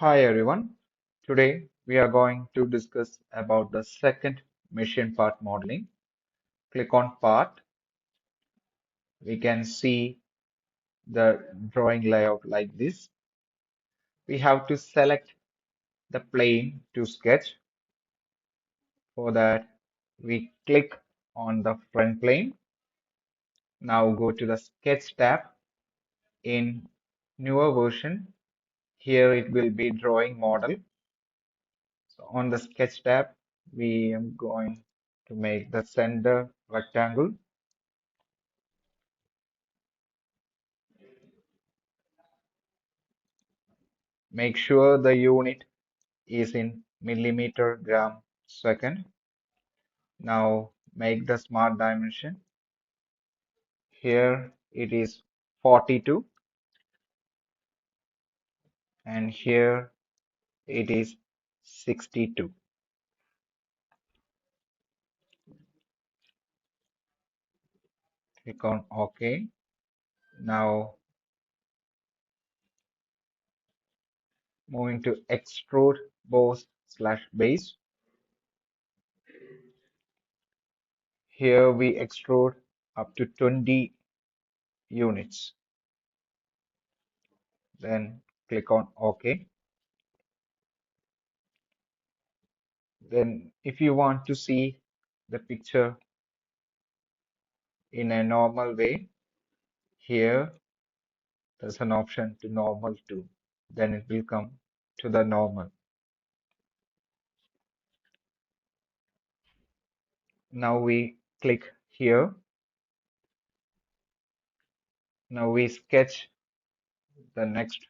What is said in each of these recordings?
Hi everyone. Today we are going to discuss about the second machine part modeling. Click on part. We can see the drawing layout like this. We have to select the plane to sketch. For that, we click on the front plane. Now go to the sketch tab. In newer version, here it will be drawing model. So on the sketch tab, we are going to make the center rectangle. Make sure the unit is in millimeter gram second. Now make the smart dimension. Here it is 42 and here it is 62. Click on OK. Now moving to extrude boss/base. Here we extrude up to 20 units. Then click on OK. Then if you want to see the picture in a normal way, here there's an option to normal too. Then it will come to the normal. Now we click here. Now we sketch the next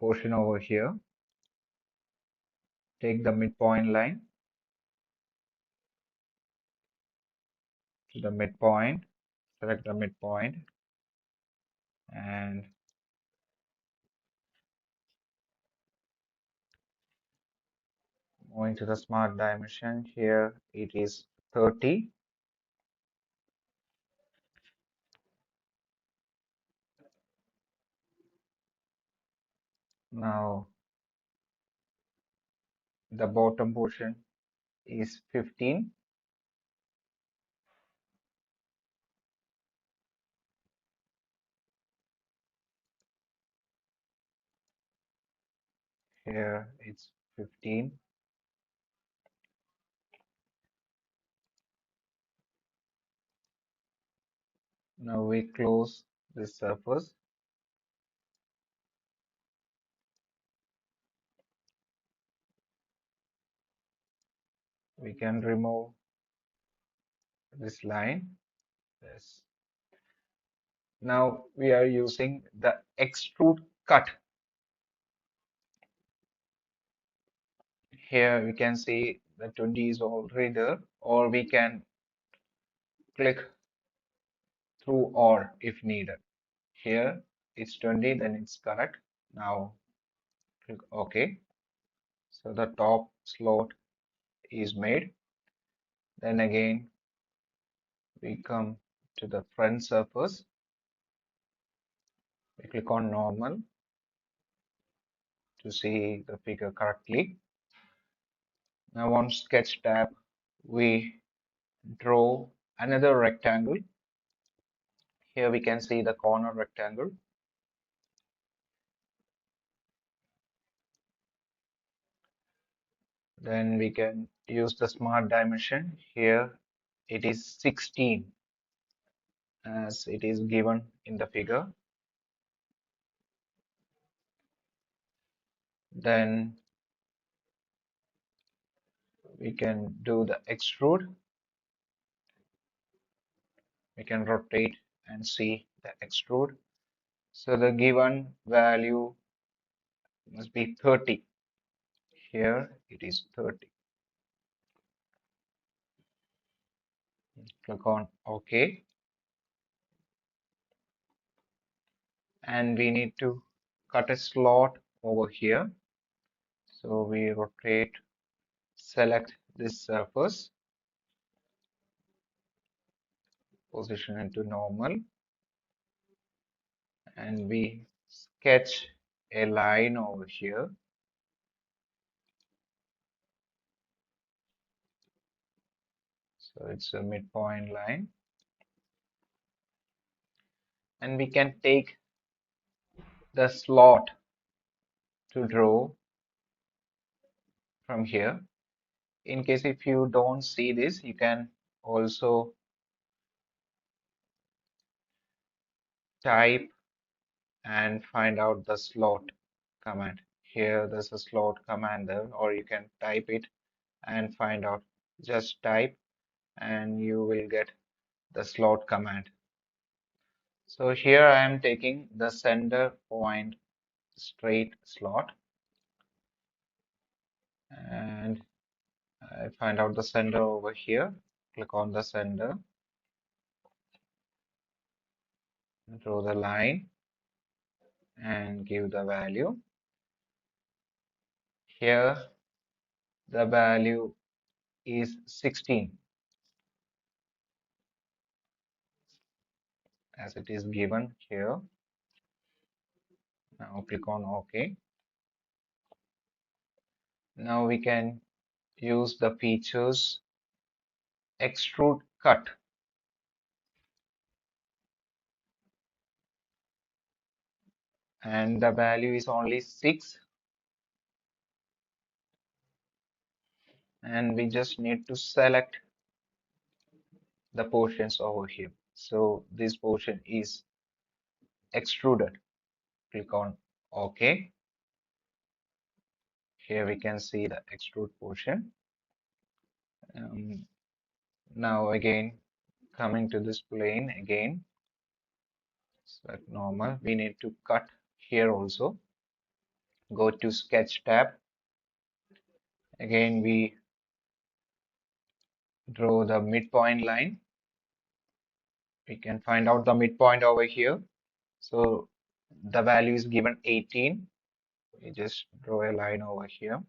portion over here. Take the midpoint line to the midpoint, select the midpoint, and moving to the smart dimension. Here it is 30. Now the bottom portion is 15. Here it's 15. Now we close this surface. We can remove this line. Yes. Now we are using the extrude cut. Here we can see the 20 is already there, or we can click through or if needed. Here it's 20, then it's correct. Now click OK. So the top slot is made. Then again we come to the front surface. We click on normal to see the figure correctly. Now on sketch tab, we draw another rectangle. Here we can see the corner rectangle. Then we can use the smart dimension. Here it is 16 as it is given in the figure. Then we can do the extrude. We can rotate and see the extrude. So the given value must be 30. Here it is 30. Click on OK. And we need to cut a slot over here. So we rotate, select this surface, position into normal, and we sketch a line over here. So it's a midpoint line. And we can take the slot to draw from here. In case if you don't see this, you can also type and find out the slot command. Here there's a slot command there, or you can type it and find out. Just type and you will get the slot command. So here I am taking the center point straight slot and I find out the center over here. Click on the center, draw the line and give the value. Here the value is 16 as it is given here. Now click on OK. Now we can use the features extrude cut. And the value is only 6. And we just need to select the portions over here. So this portion is extruded. Click on OK. Here we can see the extrude portion. Now again, coming to this plane again, select normal. We need to cut here also. Go to sketch tab. Again, we draw the midpoint line. We can find out the midpoint over here. So the value is given 18. We just draw a line over here.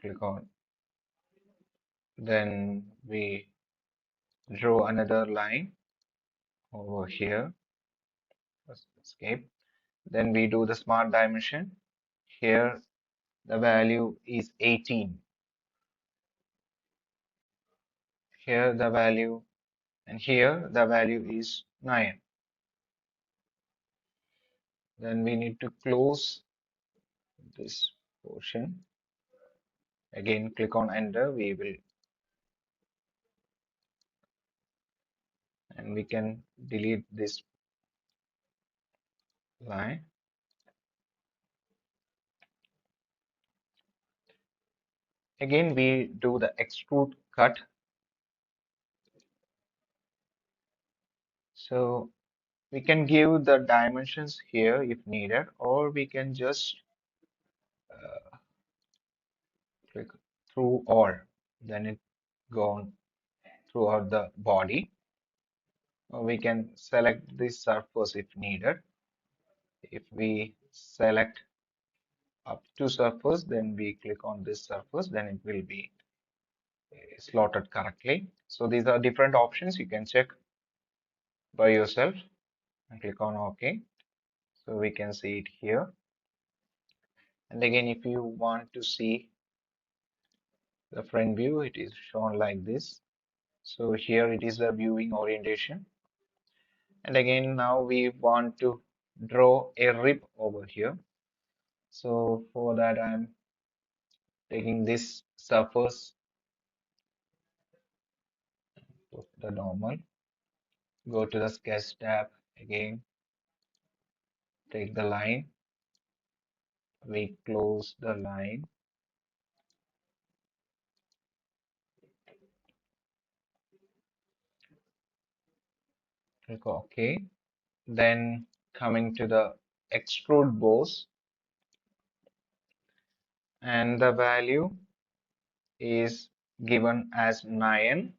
Click on. Then we draw another line over here. Let's escape. Then we do the smart dimension. Here the value is 18. Here the value, and here the value is 9. Then we need to close this portion. Again, click on enter. And we can delete this line. Again, we do the extrude cut. So we can give the dimensions here if needed, or we can just click through all. Then it goes throughout the body. Or we can select this surface if needed. If we select up to surface, then we click on this surface, then it will be slotted correctly. So these are different options. You can check by yourself and click on OK. So we can see it here. And again, if you want to see the front view, it is shown like this. So here it is the viewing orientation. And again, now we want to draw a rib over here. So for that, I'm taking this surface, put the normal, go to the sketch tab again, take the line, we close the line, click OK. Then coming to the extrude boss, and the value is given as 9,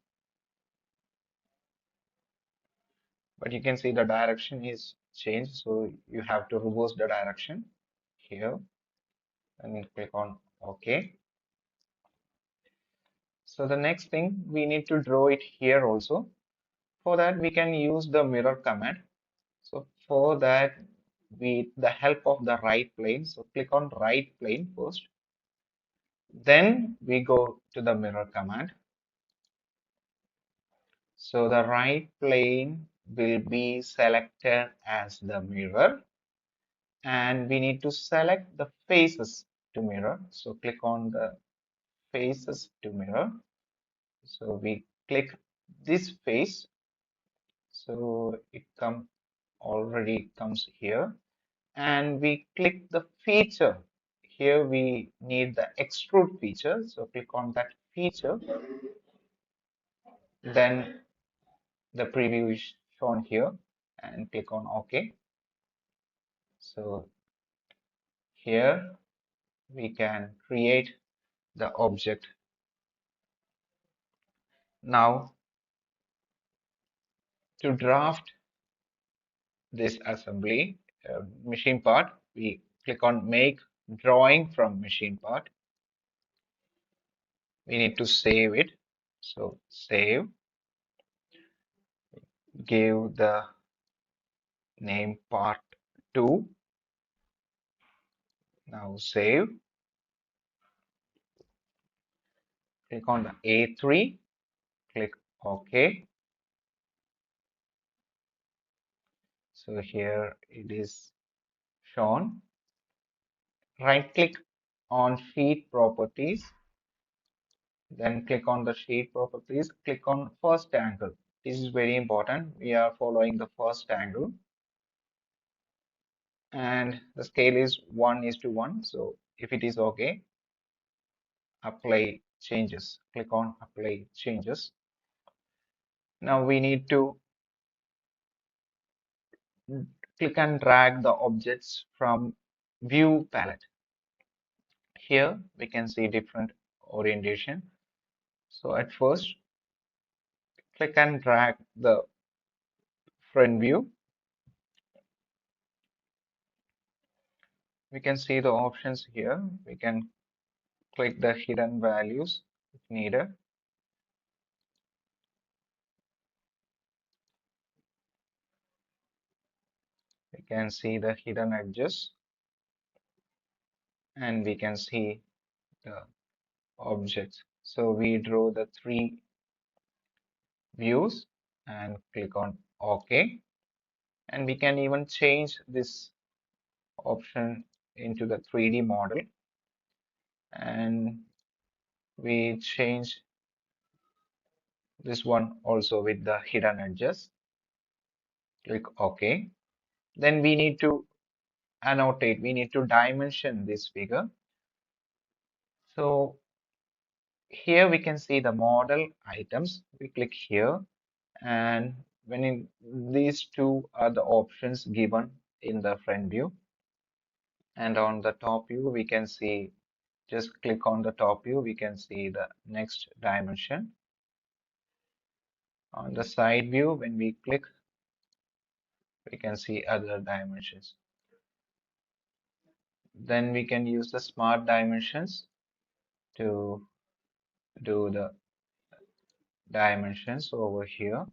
but you can see the direction is changed, so you have to reverse the direction here and click on OK. So the next thing, we need to draw it here also. For that we can use the mirror command. So for that with the help of the right plane. So click on right plane first. Then we go to the mirror command. So the right plane will be selected as the mirror, and we need to select the faces to mirror. So click on the faces to mirror. So we click this face. So it already comes here, and we click the feature. Here we need the extrude feature. So click on that feature. Then the preview is shown here, and click on OK. So here we can create the object. Now to draft this assembly machine part, we click on make drawing from machine part. We need to save it. So save, give the name part 2. Now save, click on the A3, click OK. So here it is shown. Right click on sheet properties, then click on the sheet properties, click on first angle. This is very important. We are following the first angle, and the scale is 1:1. So if it is okay, apply changes. Click on apply changes. Now we need to click and drag the objects from view palette. Here we can see different orientation. So at first, click and drag the front view. We can see the options here. We can click the hidden values if needed. We can see the hidden edges, and we can see the objects. So we draw the 3 views and click on OK. And we can even change this option into the 3D model, and we change this one also with the hidden edges. Click OK. Then we need to annotate, we need to dimension this figure. So here we can see the model items. We click here, and these two are the options given in the front view. And on the top view, we can see, just click on the top view, we can see the next dimension. On the side view, when we click, we can see other dimensions. Then we can use the smart dimensions to do the dimensions over here.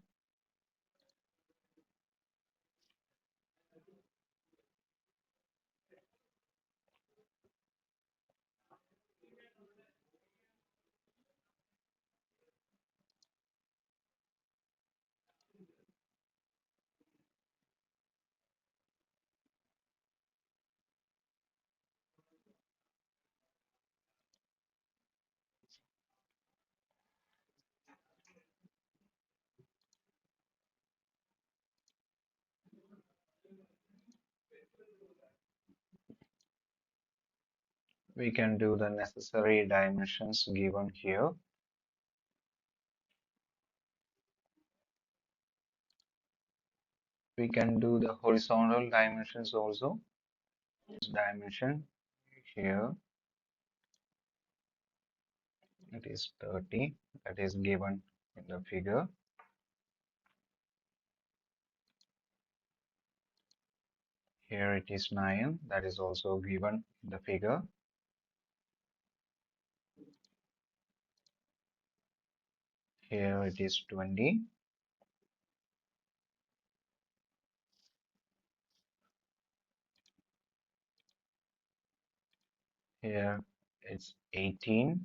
We can do the necessary dimensions given here. We can do the horizontal dimensions also. Dimension here, it is 30, that is given in the figure. Here it is 9, that is also given in the figure. Here it is 20. Here it's 18.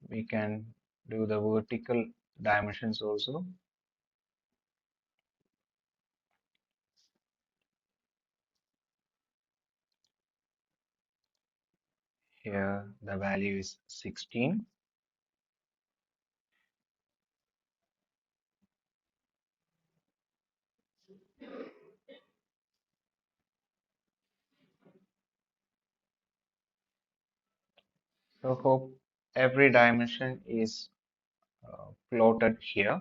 We can do the vertical dimensions also. Here the value is 16. So hope every dimension is plotted here,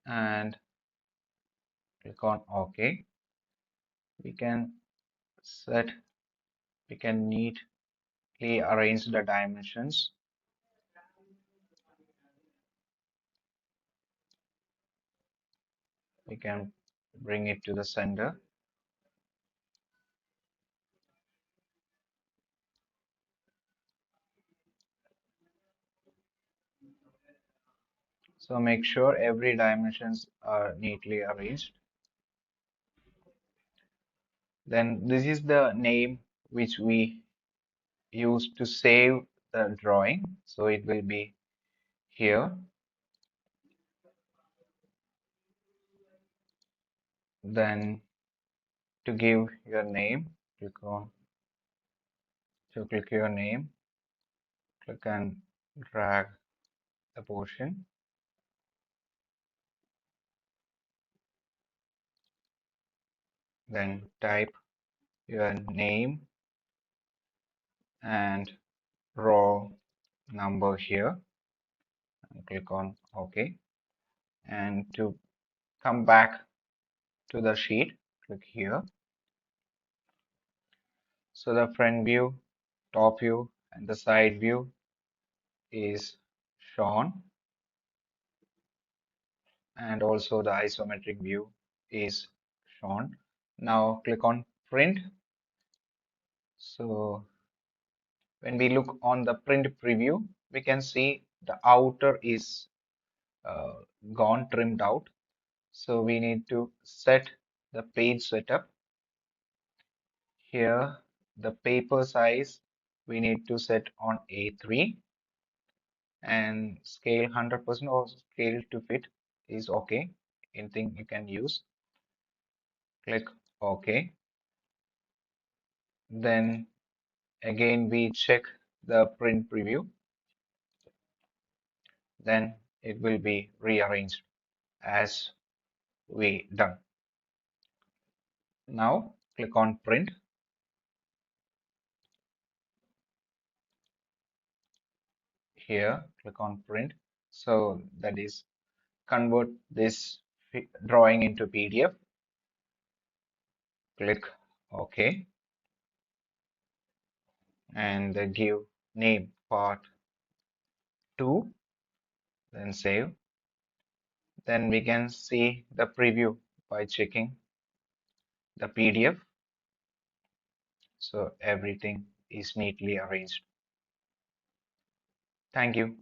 and click on OK. We can set, we can neatly arrange the dimensions. We can bring it to the center. So make sure every dimensions are neatly arranged. Then this is the name which we use to save the drawing. So it will be here. Then to give your name, click your name, click and drag the portion. Then type your name and row number here and click on OK. And to come back to the sheet, click here. So the front view, top view, and the side view is shown, and also the isometric view is shown. Now click on print. So when we look on the print preview, we can see the outer is uh, gone trimmed out. So we need to set the page setup. Here, the paper size we need to set on A3, and scale 100% or scale to fit is okay. Anything you can use. Click OK. Then again we check the print preview. Then it will be rearranged as we done. Now click on print. Here click on print. So that is convert this drawing into PDF. Click OK and give name Part-2, then save. Then we can see the preview by checking the PDF. So everything is neatly arranged. Thank you.